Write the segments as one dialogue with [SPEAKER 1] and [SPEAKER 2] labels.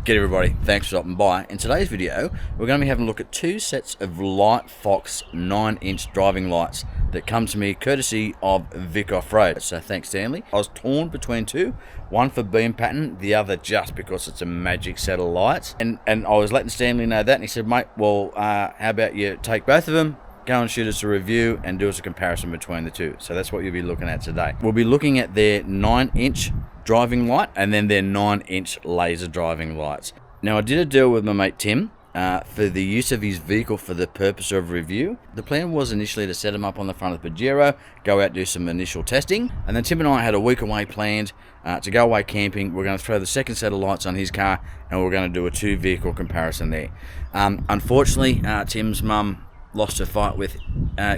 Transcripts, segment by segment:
[SPEAKER 1] G'day everybody, thanks for stopping by. In today's video, we're going to be having a look at two sets of LightFox 9-inch driving lights that come to me courtesy of Vic Off Road. So thanks Stanley. I was torn between two, one for beam pattern, the other just because it's a magic set of lights. And I was letting Stanley know that, and he said, mate, well, how about you take both of them, go and shoot us a review and do us a comparison between the two. So that's what you'll be looking at today. We'll be looking at their 9-inch driving light and then their 9-inch laser driving lights. Now I did a deal with my mate Tim for the use of his vehicle for the purpose of review. The plan was initially to set him up on the front of the Pajero, go out do some initial testing, and then Tim and I had a week away planned to go away camping. We're going to throw the second set of lights on his car and we're going to do a two vehicle comparison there. Unfortunately, Tim's mum lost her fight with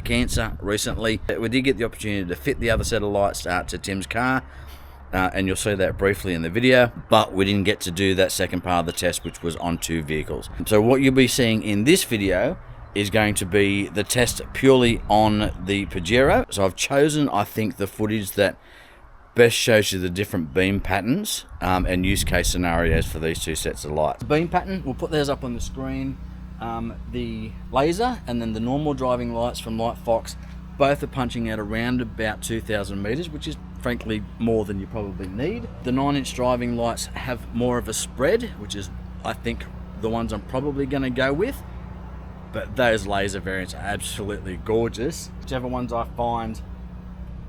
[SPEAKER 1] cancer recently. We did get the opportunity to fit the other set of lights to Tim's car, and you'll see that briefly in the video, but we didn't get to do that second part of the test, which was on two vehicles. So what you'll be seeing in this video is going to be the test purely on the Pajero. So I've chosen, I think, the footage that best shows you the different beam patterns and use case scenarios for these two sets of lights. The beam pattern, we'll put those up on the screen. The laser and then the normal driving lights from LightFox, both are punching out around about 2,000 meters, which is frankly more than you probably need. The 9-inch driving lights have more of a spread, which is, I think, the ones I'm probably going to go with. But those laser variants are absolutely gorgeous. Whichever ones I find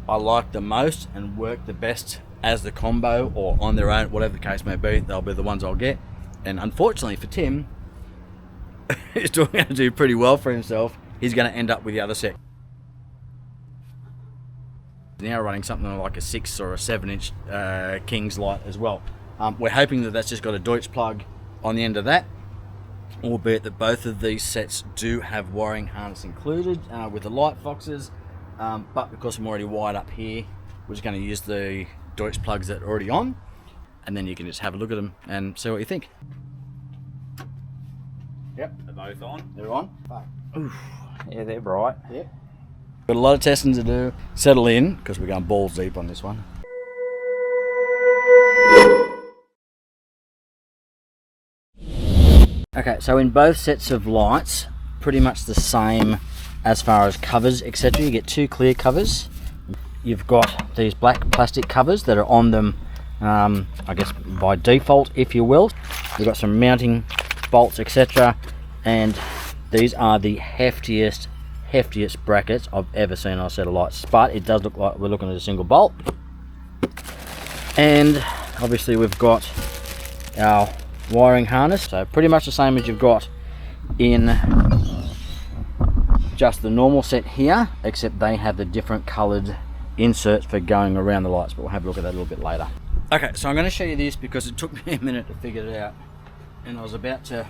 [SPEAKER 1] I like the most and work the best as the combo or on their own, whatever the case may be, they'll be the ones I'll get. And unfortunately for Tim, he's going to do pretty well for himself. He's going to end up with the other set. Now running something like a 6 or a 7-inch King's light as well. We're hoping that that's just got a Deutsch plug on the end of that, albeit that both of these sets do have wiring harness included with the LightFoxes, but because I'm already wired up here, we're just going to use the Deutsch plugs that are already on, and then you can just have a look at them and see what you think. Yep, they're both on. They're on.
[SPEAKER 2] Oof. Yeah, they're bright.
[SPEAKER 1] Yep. Got a lot of testing to do. Settle in, because we're going balls deep on this one. Okay, so in both sets of lights, pretty much the same as far as covers, etc. You get two clear covers. You've got these black plastic covers that are on them, I guess by default, if you will. You've got some mounting bolts, etc. And these are the heftiest brackets I've ever seen on a set of lights, but it does look like we're looking at a single bolt. And obviously we've got our wiring harness, so pretty much the same as you've got in just the normal set here, except they have the different colored inserts for going around the lights, but we'll have a look at that a little bit later. Okay, so I'm going to show you this because it took me a minute to figure it out, and I was about to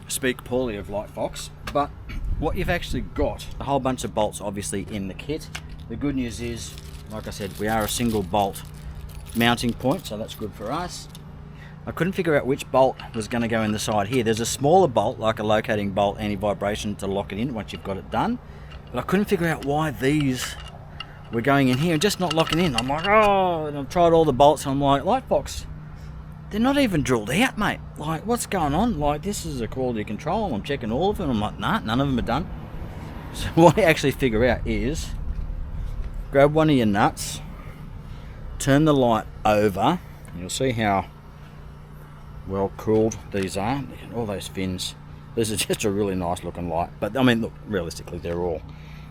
[SPEAKER 1] speak poorly of LightFox, but what you've actually got, a whole bunch of bolts obviously in the kit. The good news is, like I said, we are a single bolt mounting point, so that's good for us. I couldn't figure out which bolt was going to go in the side here. There's a smaller bolt, like a locating bolt, anti-vibration, to lock it in once you've got it done, but I couldn't figure out why these were going in here and just not locking in. I'm like, oh, and I've tried all the bolts and I'm like, LightFox, they're not even drilled out, mate. Like, what's going on? Like, this is a quality control. I'm checking all of them. I'm like, nah, none of them are done. So what I actually figure out is, grab one of your nuts, turn the light over, and you'll see how well cooled these are. Look at all those fins. This is just a really nice looking light. But I mean, look, realistically, they're all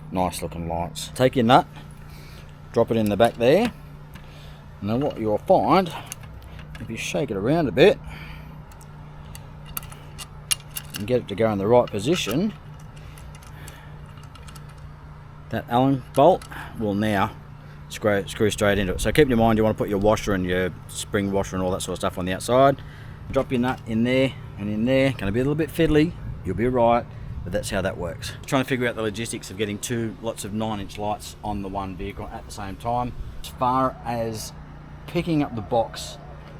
[SPEAKER 1] nice looking lights. Take your nut, drop it in the back there, and then what you'll find, if you shake it around a bit and get it to go in the right position, that Allen bolt will now screw straight into it. So keep in mind, you want to put your washer and your spring washer and all that sort of stuff on the outside. Drop your nut in there and in there. Going to be a little bit fiddly, you'll be right, but that's how that works. Trying to figure out the logistics of getting lots of 9-inch lights on the one vehicle at the same time. As far as picking up the box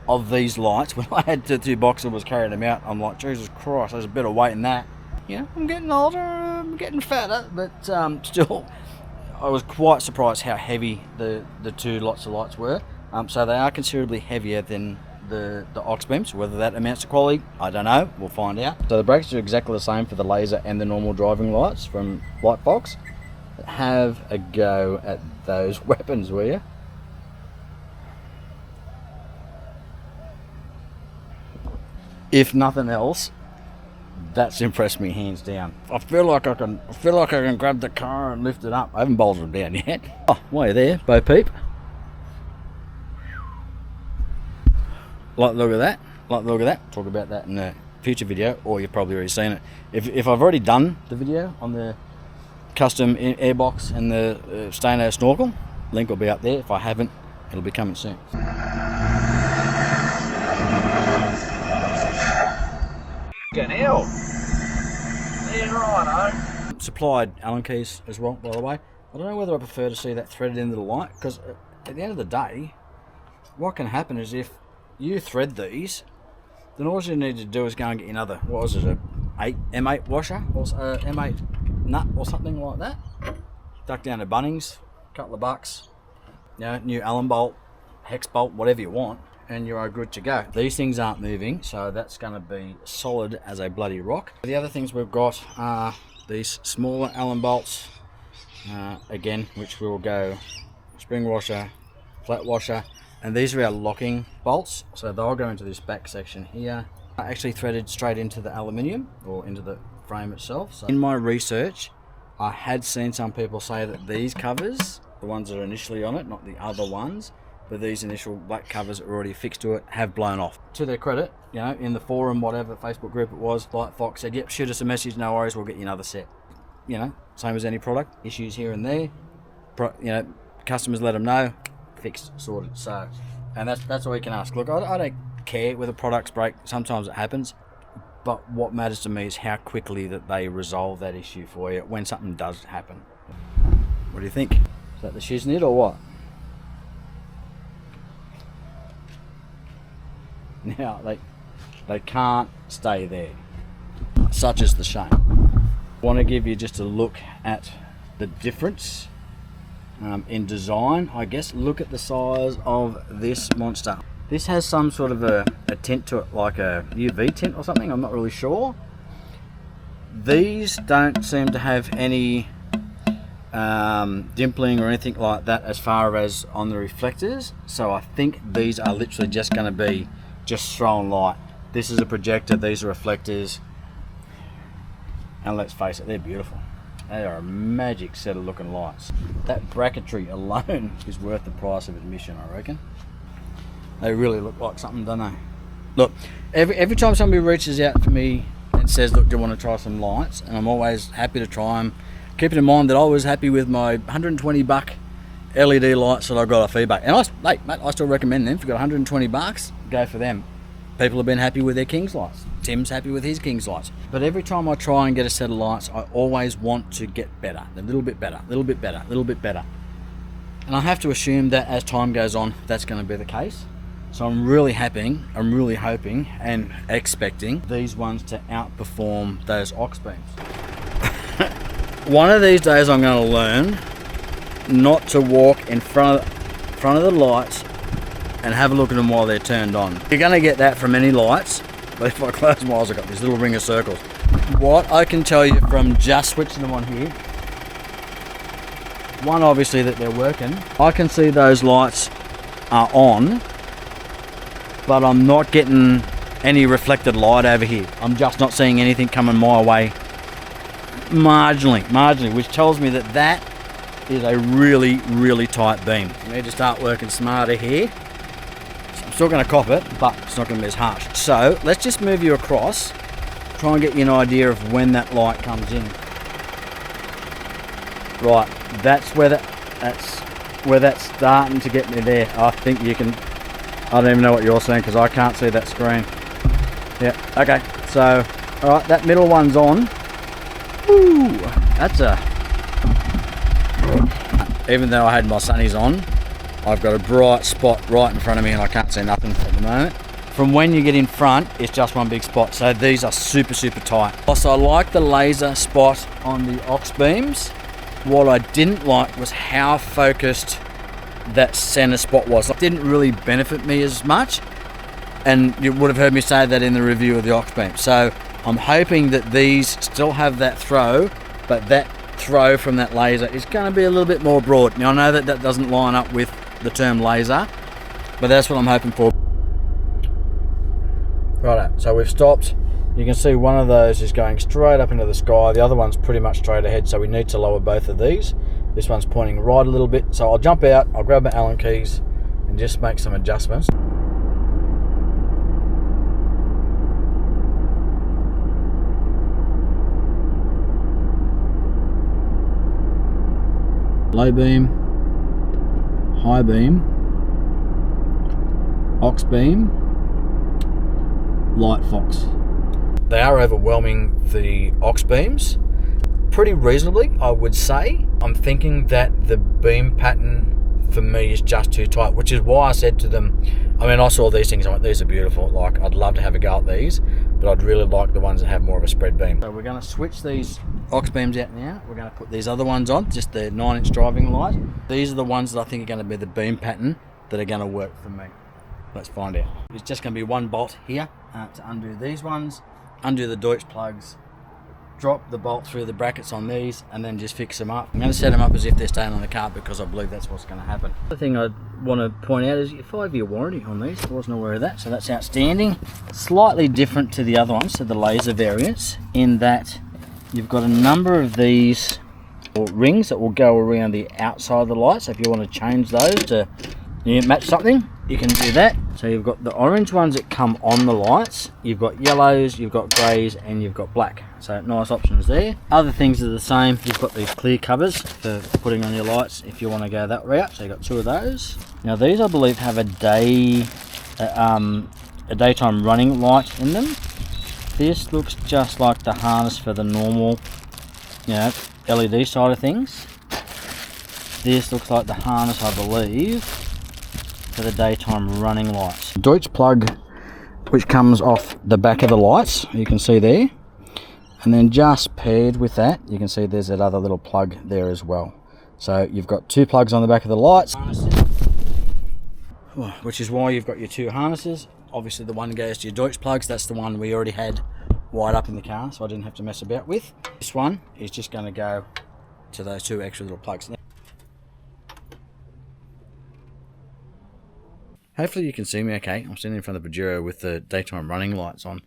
[SPEAKER 1] of these lights, when I had the two boxes and was carrying them out, I'm like, Jesus Christ, there's a bit of weight in that. You know, I'm getting older, I'm getting fatter, but still, I was quite surprised how heavy the two lots of lights were. So they are considerably heavier than the aux beams. Whether that amounts to quality, I don't know. We'll find out. So the brakes are exactly the same for the laser and the normal driving lights from LightFox. Have a go at those weapons, will you? If nothing else, that's impressed me hands down. I feel like I can grab the car and lift it up. I haven't bolted them down yet. Oh, while you're there, Bo Peep. Like the look of that. Like the look of that. Talk about that in a future video, or you've probably already seen it. If I've already done the video on the custom airbox and the Stano snorkel, link will be up there. If I haven't, it'll be coming soon.
[SPEAKER 2] Hell. Yeah, right,
[SPEAKER 1] Supplied Allen keys as well, by the way. I don't know whether I prefer to see that threaded into the light, because at the end of the day, what can happen is if you thread these, then all you need to do is go and get another, what was it, a M8 washer, or M8 nut or something like that. Duck down to Bunnings, couple of bucks, you know, new Allen bolt, hex bolt, whatever you want, and you are good to go. These things aren't moving, so that's going to be solid as a bloody rock. The other things we've got are these smaller Allen bolts, again, which will go spring washer, flat washer, and these are our locking bolts, so they'll go into this back section here. Actually threaded straight into the aluminium, or into the frame itself. So in my research, I had seen some people say that these covers, the ones that are initially on it, not the other ones, but these initial black covers are already fixed to it, have blown off. To their credit, you know, in the forum, whatever Facebook group it was, LightFox said, yep, shoot us a message, no worries, we'll get you another set. You know, same as any product, issues here and there, you know, customers let them know, fixed, sorted. So, and that's all you can ask. Look, I don't care whether products break, sometimes it happens, but what matters to me is how quickly that they resolve that issue for you when something does happen. What do you think? Is that the shiznit or what? Now, they can't stay there. Such is the shame. I want to give you just a look at the difference in design, I guess. Look at the size of this monster. This has some sort of a tint to it, like a UV tint or something, I'm not really sure. These don't seem to have any dimpling or anything like that as far as on the reflectors, so I think these are literally just going to be just thrown light. This is a projector, these are reflectors, and let's face it, they're beautiful. They are a magic set of looking lights. That bracketry alone is worth the price of admission, I reckon. They really look like something, don't they? Look, every time somebody reaches out to me and says, look, do you want to try some lights? And I'm always happy to try them. Keeping in mind that I was happy with my $120 LED lights that I got off eBay. And I still recommend them. If you've got $120, go for them. People have been happy with their King's lights. Tim's happy with his King's lights. But every time I try and get a set of lights, I always want to get better. A little bit better, a little bit better, a little bit better. And I have to assume that as time goes on, that's going to be the case. So I'm really hoping and expecting these ones to outperform those aux beams. One of these days I'm going to learn not to walk in front of the lights and have a look at them while they're turned on. You're going to get that from any lights, but if I close my eyes, I've got this little ring of circles. What I can tell you from just switching them on here, one, obviously that they're working. I can see those lights are on, but I'm not getting any reflected light over here. I'm just not seeing anything coming my way marginally, which tells me that that is a really, really tight beam. I need to start working smarter here. So I'm still going to cop it, but it's not going to be as harsh. So let's just move you across, try and get you an idea of when that light comes in. Right, that's where that's starting to get me there. I think you can, I don't even know what you're seeing because I can't see that screen. Yeah, okay, so, alright, that middle one's on. Woo, that's even though I had my sunnies on, I've got a bright spot right in front of me and I can't see nothing at the moment. From when you get in front, it's just one big spot, so these are super, super tight. Also, I like the laser spot on the aux beams. What I didn't like was how focused that center spot was. It didn't really benefit me as much. And you would have heard me say that in the review of the ox beam. So I'm hoping that these still have that throw, but that throw from that laser is going to be a little bit more broad. Now I know that that doesn't line up with the term laser, but that's what I'm hoping for. Right, so we've stopped. You can see one of those is going straight up into the sky. The other one's pretty much straight ahead, so we need to lower both of these. This one's pointing right a little bit, so I'll jump out, I'll grab my Allen keys and just make some adjustments. Low beam, high beam, ox beam, LightFox. They are overwhelming the ox beams pretty reasonably, I would say. I'm thinking that the beam pattern for me is just too tight, which is why I said to them, I mean, I saw these things, I went, these are beautiful, like I'd love to have a go at these, but I'd really like the ones that have more of a spread beam. So we're going to switch these ox beams out now. We're going to put these other ones on, just the 9-inch driving light. These are the ones that I think are going to be the beam pattern that are going to work for me. Let's find out. It's just going to be one bolt here to undo these ones, undo the Deutsch plugs, drop the bolt through the brackets on these, and then just fix them up. I'm going to set them up as if they're staying on the car because I believe that's what's going to happen. The thing I want to point out is your 5-year warranty on these. I wasn't aware of that, so that's outstanding. Slightly different to the other ones, so the laser variants, in that you've got a number of these rings that will go around the outside of the light. So if you want to change those to match something, you can do that. So you've got the orange ones that come on the lights, you've got yellows, you've got greys, and you've got black. So nice options there. Other things are the same. You've got these clear covers for putting on your lights if you want to go that route. So you've got 2 of those. Now these, I believe, have a daytime running light in them. This looks just like the harness for the normal, LED side of things. This looks like the harness, I believe, for the daytime running lights. Deutsch plug, which comes off the back of the lights, you can see there. And then just paired with that, you can see there's that other little plug there as well. So you've got 2 plugs on the back of the lights, which is why you've got your 2 harnesses. Obviously the one goes to your Deutsch plugs. That's the one we already had wired up in the car, so I didn't have to mess about with. This one is just going to go to those 2 extra little plugs. Hopefully you can see me okay. I'm standing in front of the Pajero with the daytime running lights on,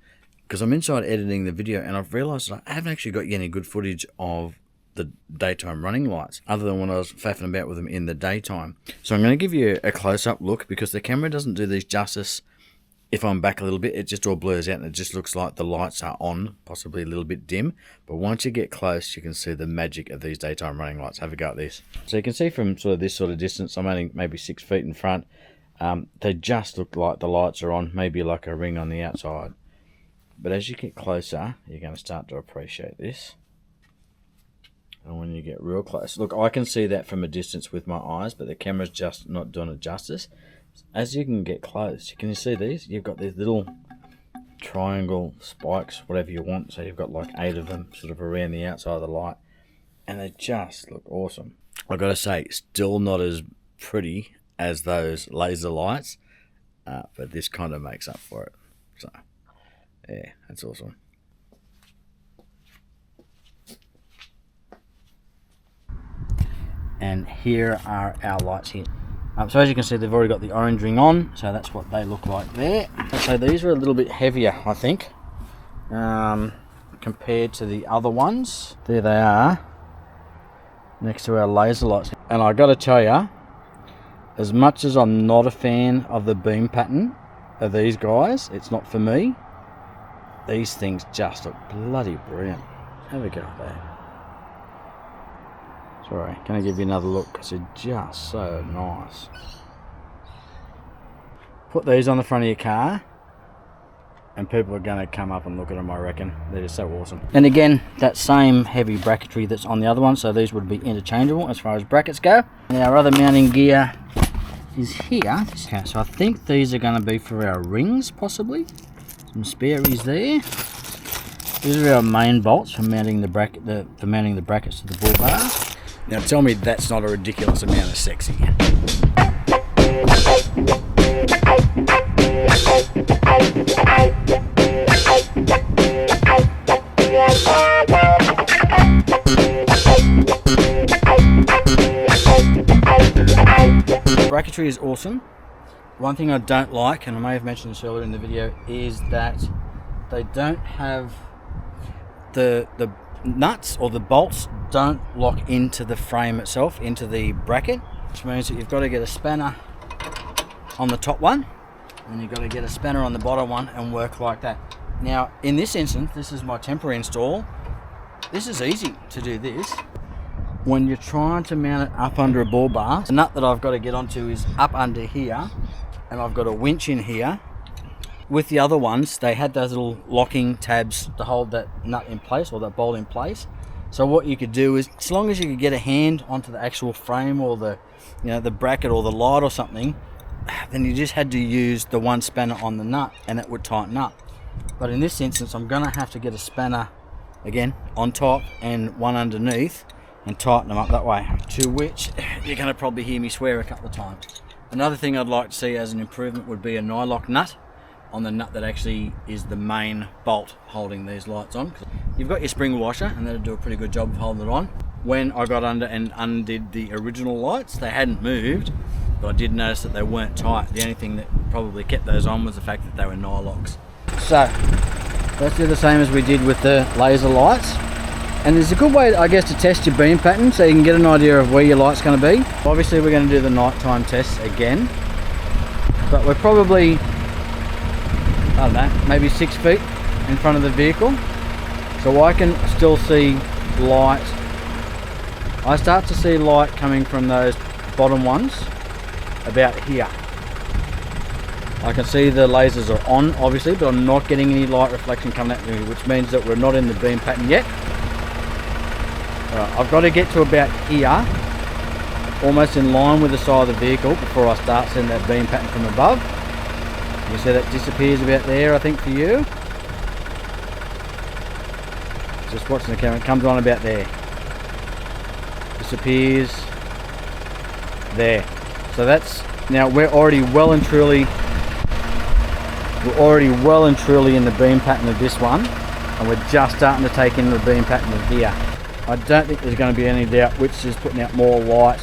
[SPEAKER 1] because I'm inside editing the video and I've realised that I haven't actually got any good footage of the daytime running lights other than when I was faffing about with them in the daytime. So I'm going to give you a close-up look, because the camera doesn't do these justice. If I'm back a little bit, it just all blurs out and it just looks like the lights are on, possibly a little bit dim. But once you get close, you can see the magic of these daytime running lights. Have a go at this. So you can see from sort of this sort of distance, I'm only maybe 6 feet in front. They just look like the lights are on, maybe like a ring on the outside. But as you get closer, you're going to start to appreciate this. And when you get real close, look, I can see that from a distance with my eyes, but the camera's just not doing it justice. As you can get close, can you see these? You've got these little triangle spikes, whatever you want. So you've got like 8 of them sort of around the outside of the light. And they just look awesome. I've got to say, still not as pretty as those laser lights, but this kind of makes up for it. So yeah, that's awesome. And here are our lights here. So as you can see, they've already got the orange ring on, so that's what they look like there. So these are a little bit heavier, I think, compared to the other ones. There they are, next to our laser lights. And I got to tell you, as much as I'm not a fan of the beam pattern of these guys, it's not for me. These things just look bloody brilliant. Have a go at that. Sorry, can I give you another look? Because they're just so nice. Put these on the front of your car and people are going to come up and look at them, I reckon. They're just so awesome. And again, that same heavy bracketry that's on the other one, so these would be interchangeable as far as brackets go. And our other mounting gear is here. So I think these are going to be for our rings, possibly. Some spareys there. These are our main bolts for mounting the brackets to the bull bar. Now tell me that's not a ridiculous amount of sexy. Bracketry is awesome. One thing I don't like, and I may have mentioned this earlier in the video, is that they don't have the nuts, or the bolts don't lock into the frame itself, into the bracket, which means that you've got to get a spanner on the top one and you've got to get a spanner on the bottom one and work like that. Now in this instance, this is my temporary install. This is easy to do this. When you're trying to mount it up under a bull bar, the nut that I've got to get onto is up under here, and I've got a winch in here. With the other ones, they had those little locking tabs to hold that nut in place, or that bolt in place. So what you could do is, as long as you could get a hand onto the actual frame, or the, you know, the bracket or the light or something, then you just had to use the one spanner on the nut and it would tighten up. But in this instance, I'm gonna have to get a spanner again on top and one underneath and tighten them up that way, to which you're gonna probably hear me swear a couple of times. Another thing I'd like to see as an improvement would be a nylock nut on the nut that actually is the main bolt holding these lights on. You've got your spring washer, and that'll do a pretty good job of holding it on. When I got under and undid the original lights, they hadn't moved, but I did notice that they weren't tight. The only thing that probably kept those on was the fact that they were nylocks. So let's do the same as we did with the laser lights. And there's a good way, I guess, to test your beam pattern so you can get an idea of where your light's going to be. Obviously we're going to do the nighttime tests again, but we're probably, I don't know, maybe 6 feet in front of the vehicle, so I can still see light. I start to see light coming from those bottom ones about here. I can see the lasers are on, obviously, but I'm not getting any light reflection coming at me, which means that we're not in the beam pattern yet. I've got to get to about here, almost in line with the side of the vehicle, before I start seeing that beam pattern from above. You see that disappears about there, I think, for you. Just watching the camera, it comes on about there. Disappears there. So that's, now we're already well and truly in the beam pattern of this one, and we're just starting to take in the beam pattern of here. I don't think there's going to be any doubt which is putting out more light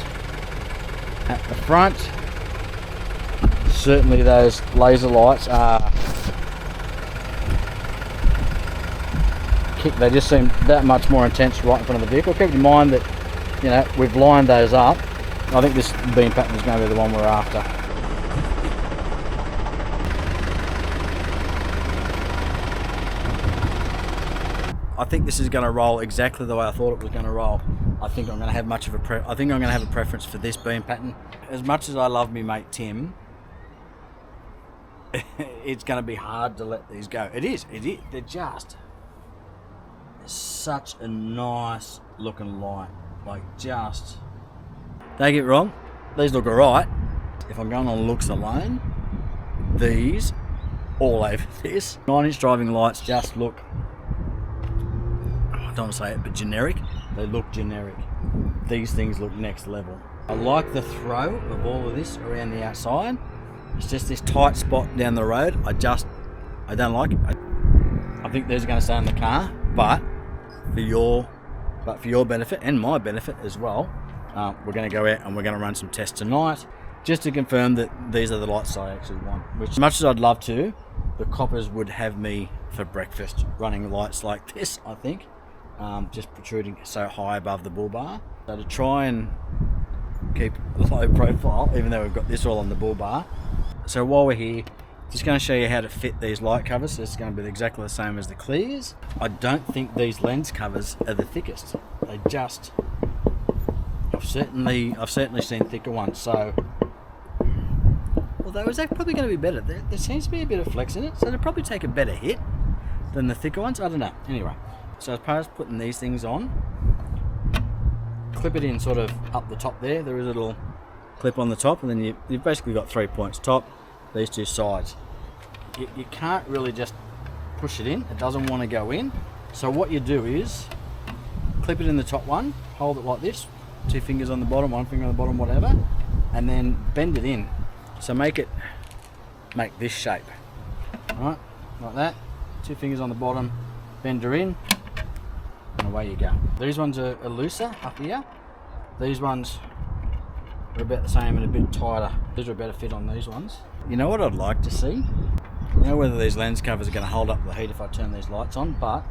[SPEAKER 1] at the front. Certainly those laser lights are, they just seem that much more intense right in front of the vehicle. Keep in mind that, you know, we've lined those up. I think this beam pattern is going to be the one we're after. I think this is going to roll exactly the way I thought it was going to roll. I think I'm going to have a preference for this beam pattern. As much as I love me mate Tim, it's going to be hard to let these go. It is. They're just such a nice looking light. Like, just, don't get me wrong, these look alright. If I'm going on looks alone, these, all over this, 9-inch driving lights just look, I don't want to say it, but generic. They look generic. These things look next level. I like the throw of all of this around the outside. It's just this tight spot down the road. I don't like it. I think these are going to stay in the car, but for your benefit and my benefit as well, we're going to go out and we're going to run some tests tonight, just to confirm that these are the lights I actually want. Which, as much as I'd love to, the coppers would have me for breakfast running lights like this, I think. Just protruding so high above the bull bar. So to try and keep the low profile, even though we've got this all on the bull bar. So while we're here, just going to show you how to fit these light covers. So it's going to be exactly the same as the clears. I don't think these lens covers are the thickest. They just, I've certainly seen thicker ones. So, although is that probably going to be better? There seems to be a bit of flex in it, so they'll probably take a better hit than the thicker ones. I don't know. Anyway. So as far as putting these things on, clip it in sort of up the top there. There is a little clip on the top, and then you've basically got 3 points: top, these two sides. You can't really just push it in. It doesn't want to go in. So what you do is clip it in the top one, hold it like this, 2 fingers on the bottom, 1 finger on the bottom, whatever, and then bend it in. So make this shape. Right, like that. 2 fingers on the bottom, bend her in, and away you go. These ones are looser up here. These ones are about the same and a bit tighter. These are a better fit on these ones. You know what I'd like to see? I don't know whether these lens covers are going to hold up the heat if I turn these lights on, but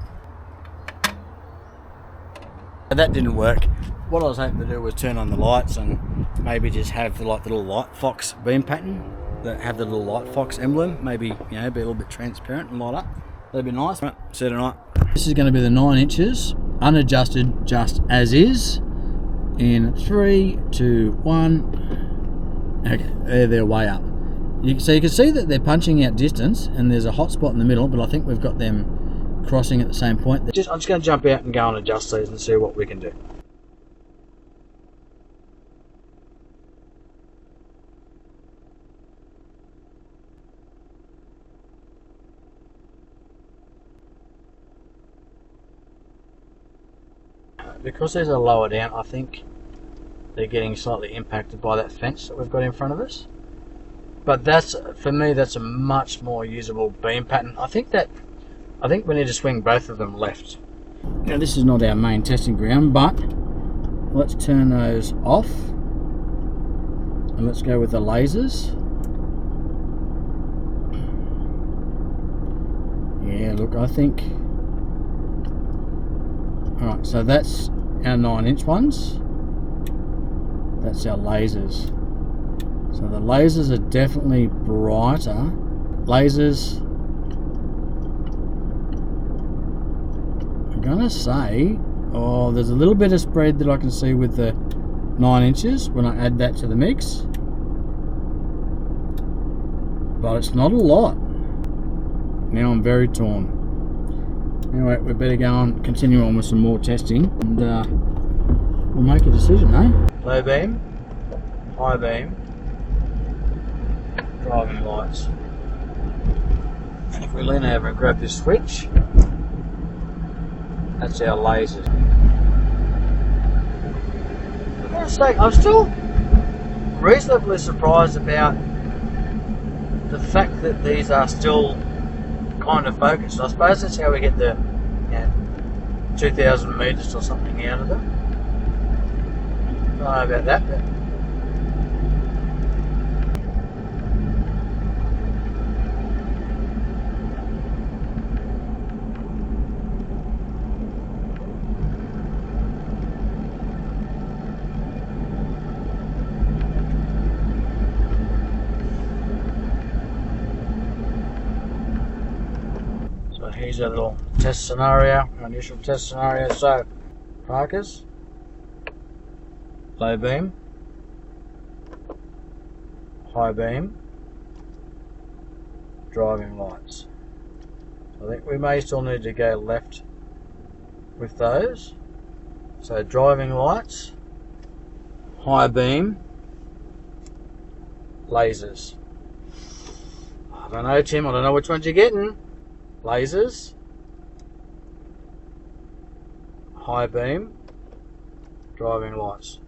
[SPEAKER 1] that didn't work. What I was hoping to do was turn on the lights and maybe just have the little LightFox beam pattern that have the little LightFox emblem. Maybe, you know, be a little bit transparent and light up. That'd be nice. Right, see you tonight. This is going to be the 9 inches, unadjusted, just as is. In 3, 2, 1. Okay, they're way up. So you can see that they're punching out distance, and there's a hot spot in the middle, but I think we've got them crossing at the same point. I'm just going to jump out and go and adjust these and see what we can do. Because these are lower down, I think they're getting slightly impacted by that fence that we've got in front of us. But that's, for me, that's a much more usable beam pattern. I think we need to swing both of them left. Now this is not our main testing ground, but let's turn those off and let's go with the lasers. Yeah, look, I think. Alright, so that's our 9-inch ones. That's our lasers. So the lasers are definitely brighter. Lasers, I'm gonna say, oh, there's a little bit of spread that I can see with the 9 inches when I add that to the mix. But it's not a lot. Now I'm very torn. Anyway, we better go and continue on with some more testing, and we'll make a decision, eh? Low beam, high beam, driving lights. And if we lean over and grab this switch, that's our lasers. I gotta say, I'm still reasonably surprised about the fact that these are still kind of focused. I suppose that's how we get the 2,000 metres or something out of them. I don't know about that, but here's a little test scenario, initial test scenario. So, Parkers, low beam, high beam, driving lights. I think we may still need to go left with those. So driving lights, high beam, lasers. I don't know, Tim, I don't know which ones you're getting. Lasers, high beam, driving lights.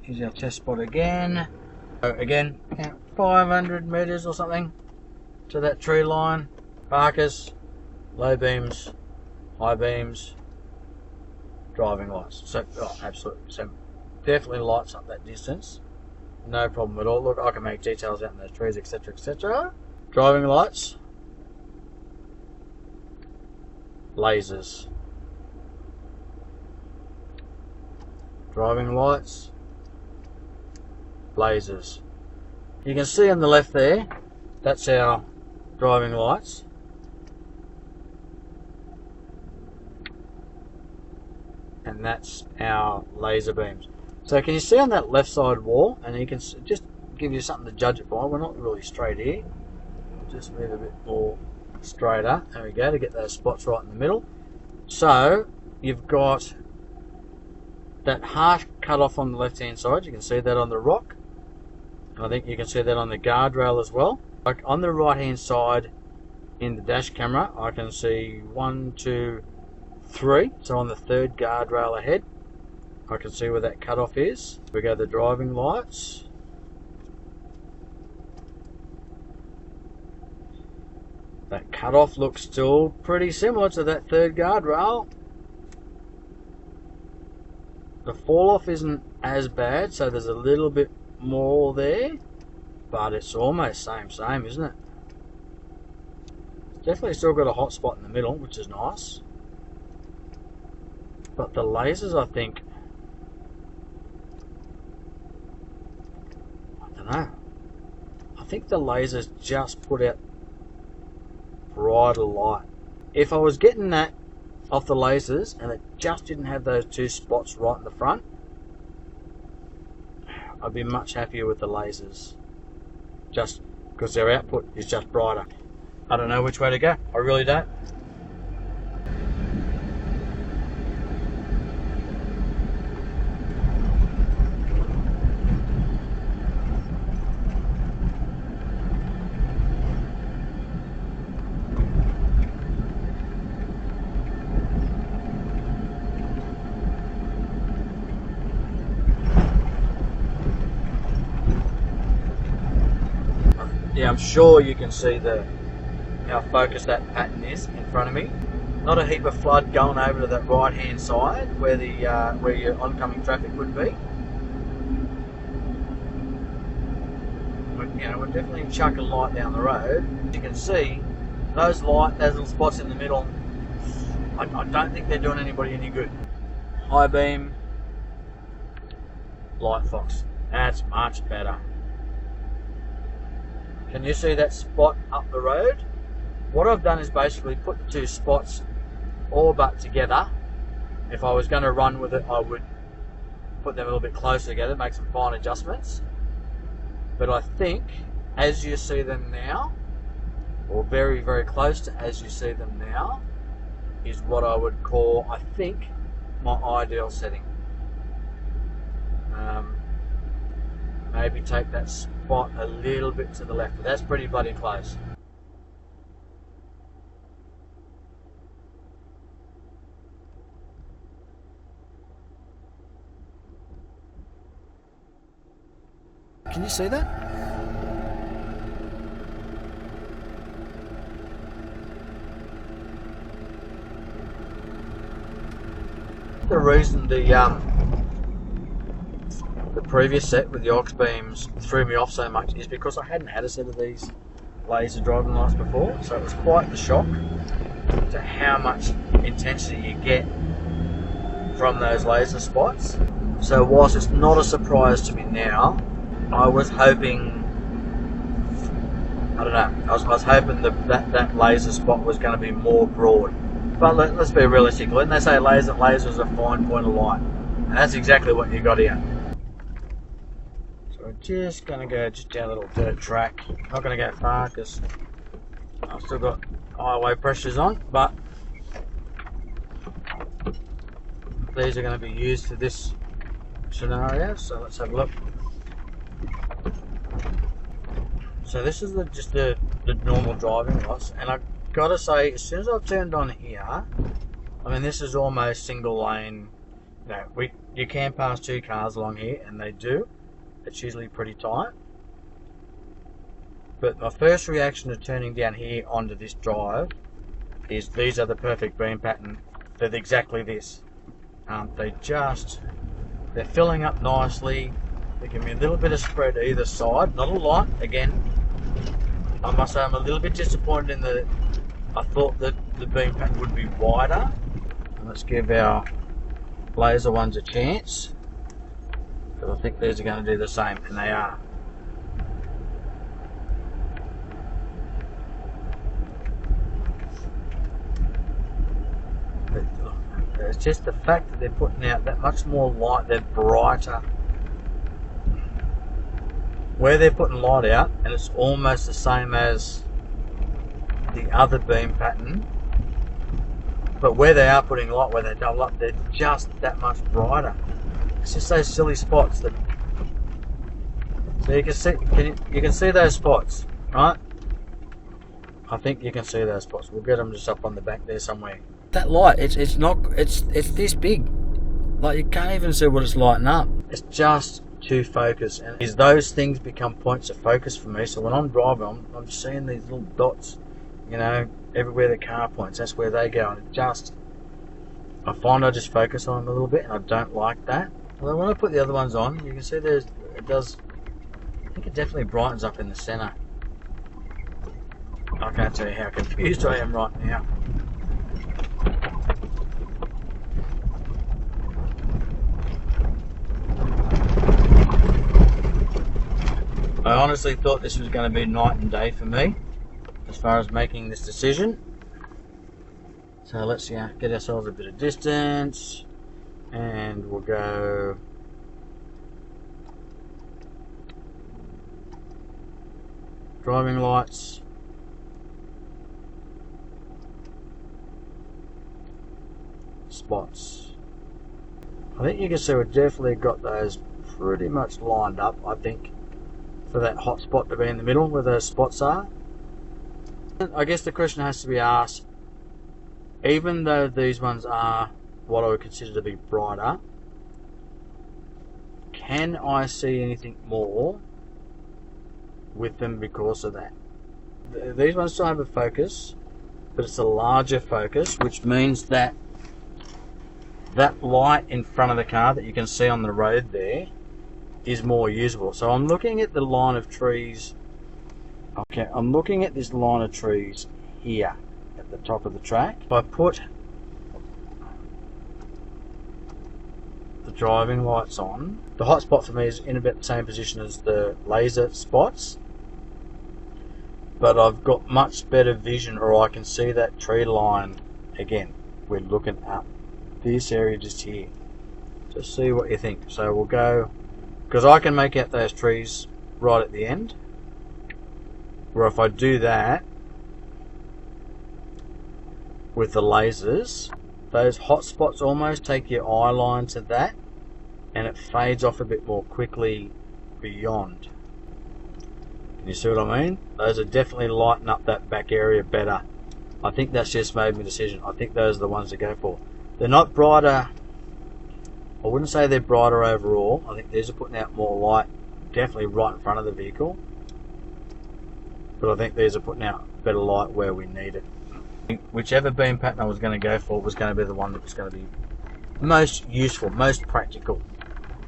[SPEAKER 1] Here's our test spot again. So again, 500 metres or something to that tree line. Parkers, low beams, high beams, driving lights. So, oh, absolutely. So definitely lights up that distance. No problem at all. Look, I can make details out in those trees, etc., etc. Driving lights. Lasers, driving lights, lasers. You can see on the left there, that's our driving lights. And that's our laser beams. So can you see on that left side wall, and you can just give you something to judge it by. We're not really straight here. Just move a bit more straighter. There we go, to get those spots right in the middle. So you've got that harsh cut off on the left hand side. You can see that on the rock. I think you can see that on the guardrail as well. Like on the right hand side in the dash camera, I can see 1, 2, 3. So on the third guardrail ahead, I can see where that cut off is. We go to the driving lights. cutoff looks still pretty similar to that third guardrail. The fall off isn't as bad, so there's a little bit more there, but it's almost same, isn't it? It's definitely still got a hot spot in the middle, which is nice. But the lasers, I think, I don't know. I think the lasers just put out brighter light. If I was getting that off the lasers and it just didn't have those two spots right in the front, I'd be much happier with the lasers, just because their output is just brighter. I don't know which way to go. I really don't. Yeah, I'm sure you can see how focused that pattern is in front of me. Not a heap of flood going over to that right hand side where the where your oncoming traffic would be. We're definitely chucking light down the road. As you can see, those little spots in the middle, I don't think they're doing anybody any good. High beam, LightFox. That's much better. Can you see that spot up the road? What I've done is basically put the two spots all but together. If I was going to run with it, I would put them a little bit closer together, make some fine adjustments. But I think, as you see them now, or very, very close to as you see them now, is what I would call, I think, my ideal setting. Maybe take that spot a little bit to the left, but that's pretty bloody close. Can you see that? The reason the previous set with the aux beams threw me off so much is because I hadn't had a set of these laser driving lights before, so it was quite the shock to how much intensity you get from those laser spots. So whilst it's not a surprise to me now, I was hoping, I don't know, I was hoping that laser spot was going to be more broad. But let's be realistic. When they say laser is a fine point of light, and that's exactly what you got here. So we're just going to go just down a little dirt track. Not going to go far because I've still got highway pressures on, but these are going to be used for this scenario. So let's have a look. So this is just the normal driving lights, and I've got to say, as soon as I've turned on here, I mean, this is almost single lane. You can pass two cars along here, and they do. It's usually pretty tight. But my first reaction to turning down here onto this drive is these are the perfect beam pattern. They're exactly this. They're filling up nicely. There can be a little bit of spread either side, not a lot. Again, I must say I'm a little bit disappointed in the. I thought that the beam pattern would be wider. And let's give our laser ones a chance, because I think these are going to do the same, and they are. But it's just the fact that they're putting out that much more light, they're brighter. Where they're putting light out, and it's almost the same as the other beam pattern, but where they are putting light, where they double up, they're just that much brighter. It's just those silly spots that. So you can see, you can see those spots, right? I think you can see those spots. We'll get them just up on the back there somewhere. That light, it's this big. Like, you can't even see what it's lighting up. It's just to focus, and those things become points of focus for me. So when I'm driving, I'm seeing these little dots, everywhere the car points, that's where they go, and I find I just focus on them a little bit, and I don't like that. Although when I put the other ones on, you can see I think it definitely brightens up in the centre. I can't tell you how confused I am right now. I honestly thought this was going to be night and day for me as far as making this decision. So let's get ourselves a bit of distance, and we'll go driving lights, spots. I think you can see we've definitely got those pretty much lined up, I think, for that hot spot to be in the middle where those spots are. I guess the question has to be asked, even though these ones are what I would consider to be brighter, can I see anything more with them because of that? These ones still have a focus, but it's a larger focus, which means that that light in front of the car that you can see on the road there is more usable. So I'm looking at the line of trees. Okay, I'm looking at this line of trees here at the top of the track. If I put the driving lights on, the hot spot for me is in about the same position as the laser spots, but I've got much better vision, or I can see that tree line again. We're looking up this area just here. Just see what you think. So we'll go, because I can make out those trees right at the end, where if I do that with the lasers, those hot spots almost take your eye line to that, and it fades off a bit more quickly beyond. Can you see what I mean? Those are definitely lighting up that back area better. I think that's just made my decision. I think those are the ones to go for. They're not brighter. I wouldn't say they're brighter overall. I think these are putting out more light, definitely right in front of the vehicle. But I think these are putting out better light where we need it. Whichever beam pattern I was going to go for was going to be the one that was going to be most useful, most practical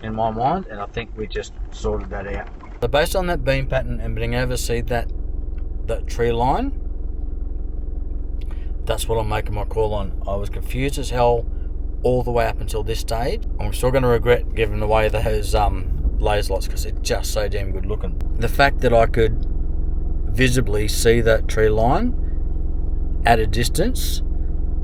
[SPEAKER 1] in my mind, and I think we just sorted that out. So based on that beam pattern and being able to see that tree line, that's what I'm making my call on. I was confused as hell all the way up until this stage. I'm still going to regret giving away those laser lights because they're just so damn good looking. The fact that I could visibly see that tree line at a distance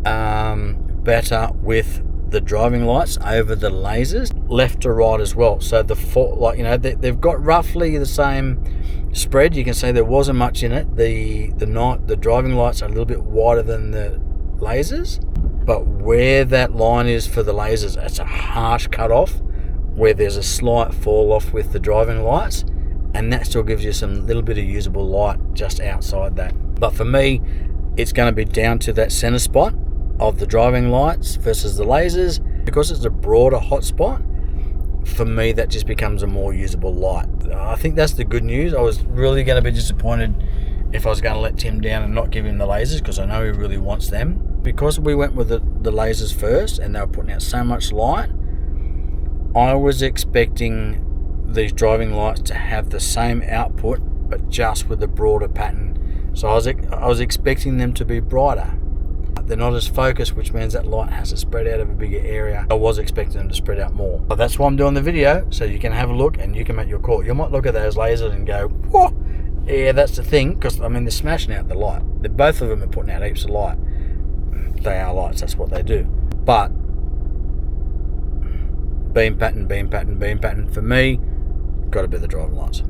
[SPEAKER 1] better with the driving lights over the lasers, left to right as well. So they've got roughly the same spread. You can see there wasn't much in it. The driving lights are a little bit wider than the lasers, but where that line is for the lasers, it's a harsh cut off where there's a slight fall off with the driving lights, and that still gives you some little bit of usable light just outside that. But for me, it's going to be down to that center spot of the driving lights versus the lasers. Because it's a broader hotspot, for me that just becomes a more usable light. I think that's the good news. I was really going to be disappointed if I was going to let Tim down and not give him the lasers, because I know he really wants them. Because we went with the lasers first and they were putting out so much light, I was expecting these driving lights to have the same output but just with a broader pattern. So I was expecting them to be brighter. They're not as focused, which means that light has to spread out of a bigger area. I was expecting them to spread out more. But that's why I'm doing the video, so you can have a look and you can make your call. You might look at those lasers and go, whoa, yeah, that's the thing, because I mean they're smashing out the light. Both of them are putting out heaps of light. They are lights, that's what they do. But beam pattern for me, got to be the driving lights.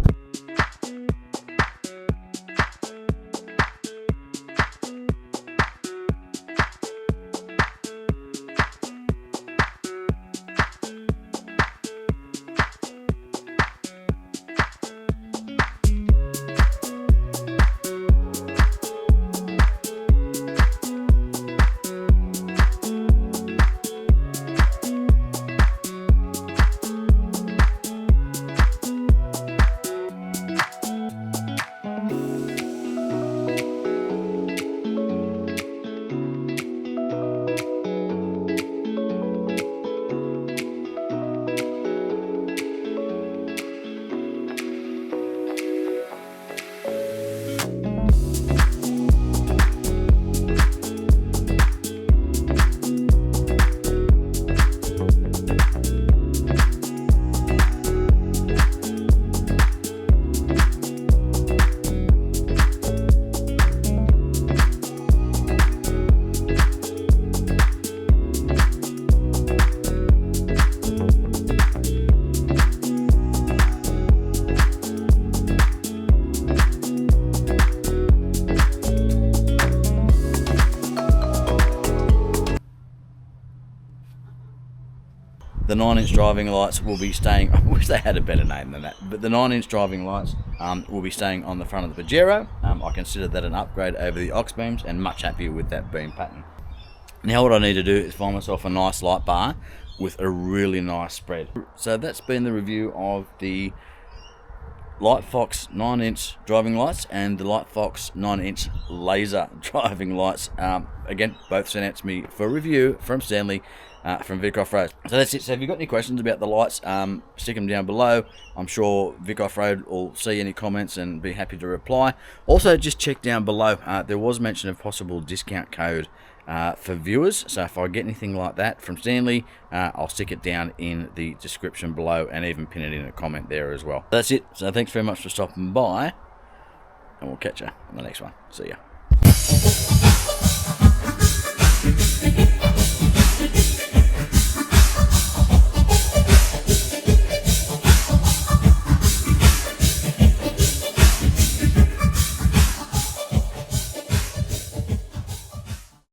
[SPEAKER 1] the 9-inch driving lights will be staying, I wish they had a better name than that, but the 9-inch driving lights will be staying on the front of the Pajero. I consider that an upgrade over the Ox beams, and much happier with that beam pattern. Now what I need to do is find myself a nice light bar with a really nice spread. So that's been the review of the LightFox 9-inch driving lights and the LightFox 9-inch laser driving lights. Again, both sent out to me for review from Stanley from Vic Off Road. So that's it. So if you've got any questions about the lights, stick them down below. I'm sure Vic Off Road will see any comments and be happy to reply. Also, just check down below. There was mention of possible discount code for viewers, so if I get anything like that from Stanley, I'll stick it down in the description below and even pin it in a comment there as well. That's it. So thanks very much for stopping by, and we'll catch you on the next one. See ya.